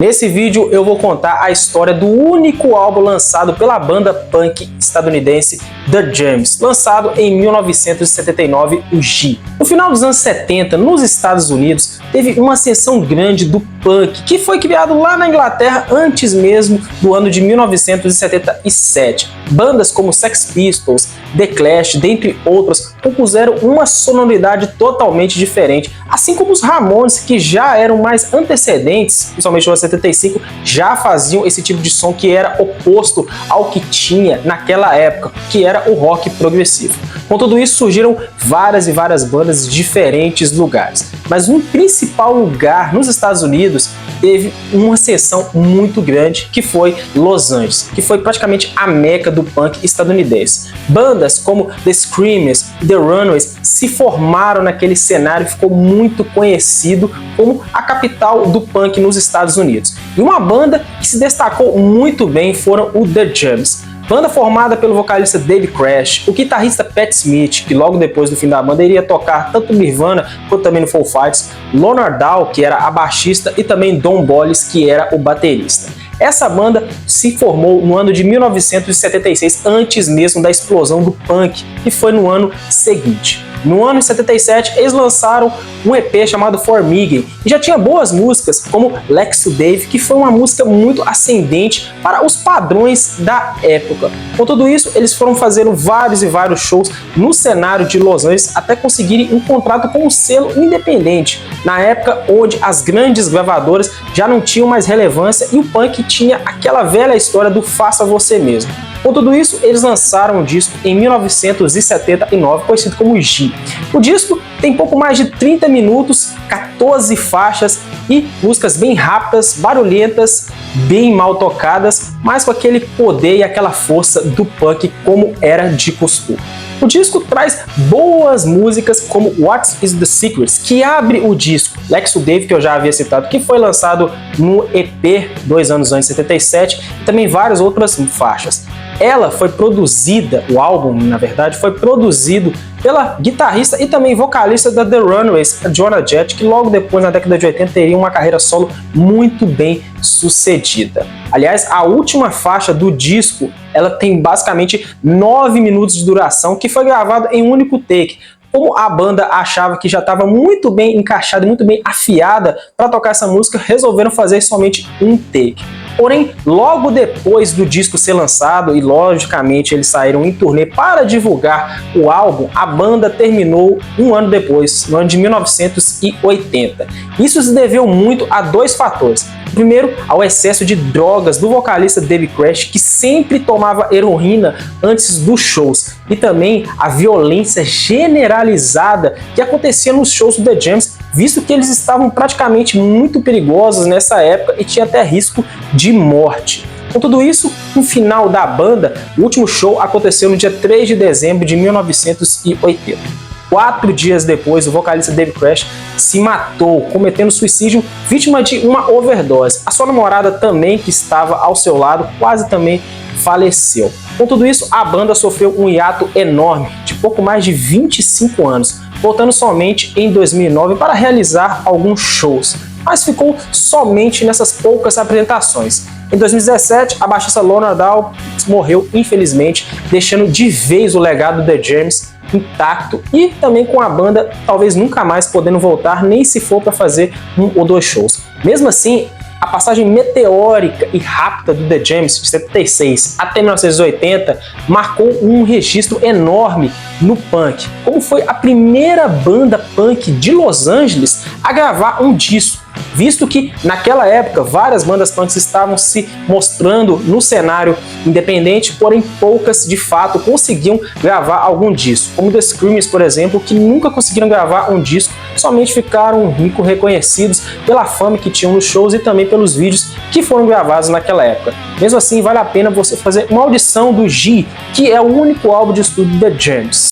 Nesse vídeo eu vou contar a história do único álbum lançado pela banda punk estadunidense The Jams, lançado em 1979, o G. No final dos anos 70, nos Estados Unidos, teve uma ascensão grande do punk, que foi criado lá na Inglaterra antes mesmo do ano de 1977. Bandas como Sex Pistols, The Clash, dentre outras, compuseram uma sonoridade totalmente diferente, assim como os Ramones, que já eram mais antecedentes, principalmente no 75, já faziam esse tipo de som que era oposto ao que tinha naquela época, que era o rock progressivo. Com tudo isso, surgiram várias e várias bandas de diferentes lugares, mas um principal lugar nos Estados Unidos teve uma seção muito grande, que foi Los Angeles, que foi praticamente a meca do punk estadunidense. Bandas como The Screamers e The Runaways se formaram naquele cenário e ficou muito conhecido como a capital do punk nos Estados Unidos. E uma banda que se destacou muito bem foram o The Jams. Banda formada pelo vocalista Dave Crash, o guitarrista Pat Smith, que logo depois do fim da banda iria tocar tanto Nirvana quanto também no Foo Fighters, Leonard Dow, que era a baixista, e também Don Bolles, que era o baterista. Essa banda se formou no ano de 1976, antes mesmo da explosão do punk, que foi no ano seguinte. No ano de 77, eles lançaram um EP chamado Formigem, e já tinha boas músicas, como Lex to Dave, que foi uma música muito ascendente para os padrões da época. Com tudo isso, eles foram fazendo vários e vários shows no cenário de Los Angeles até conseguirem um contrato com um selo independente, na época onde as grandes gravadoras já não tinham mais relevância e o punk tinha aquela velha história do faça você mesmo. Com tudo isso, eles lançaram um disco em 1979, conhecido como G. O disco tem pouco mais de 30 minutos, 14 faixas e músicas bem rápidas, barulhentas, bem mal tocadas, mas com aquele poder e aquela força do punk como era de costume. O disco traz boas músicas como What is the Secret, que abre o disco, Lex to Dave, que eu já havia citado, que foi lançado no EP 2 anos antes, 77, e também várias outras faixas. Ela foi produzida, o álbum, na verdade, foi produzido pela guitarrista e também vocalista da The Runaways, a Joan Jett, que logo depois, na década de 80, teria uma carreira solo muito bem sucedida. Aliás, a última faixa do disco, ela tem basicamente 9 minutos de duração, que foi gravada em um único take. Como a banda achava que já estava muito bem encaixada e muito bem afiada para tocar essa música, resolveram fazer somente um take. Porém, logo depois do disco ser lançado, e logicamente eles saíram em turnê para divulgar o álbum, a banda terminou um ano depois, no ano de 1980. Isso se deveu muito a dois fatores. Primeiro, ao excesso de drogas do vocalista Dave Crash, que sempre tomava heroína antes dos shows, e também a violência generalizada que acontecia nos shows do The Jams, visto que eles estavam praticamente muito perigosos nessa época e tinha até risco de morte. Com tudo isso, no final da banda, o último show aconteceu no dia 3 de dezembro de 1980. 4 dias depois, o vocalista Dave Crash se matou, cometendo suicídio, vítima de uma overdose. A sua namorada também, que estava ao seu lado, quase também faleceu. Com tudo isso, a banda sofreu um hiato enorme, de pouco mais de 25 anos, voltando somente em 2009 para realizar alguns shows, mas ficou somente nessas poucas apresentações. Em 2017, a baixista Leonard Dow morreu, infelizmente, deixando de vez o legado do The Jams intacto e também com a banda talvez nunca mais podendo voltar, nem se for para fazer 1 ou 2 shows. Mesmo assim, a passagem meteórica e rápida do The Jams de 76 até 1980 marcou um registro enorme no punk, como foi a primeira banda punk de Los Angeles a gravar um disco, visto que naquela época várias bandas punks estavam se mostrando no cenário independente, porém poucas de fato conseguiam gravar algum disco, como The Screamers, por exemplo, que nunca conseguiram gravar um disco, somente ficaram rico reconhecidos pela fama que tinham nos shows e também pelos vídeos que foram gravados naquela época. Mesmo assim, vale a pena você fazer uma audição do G, que é o único álbum de estúdio The Jams.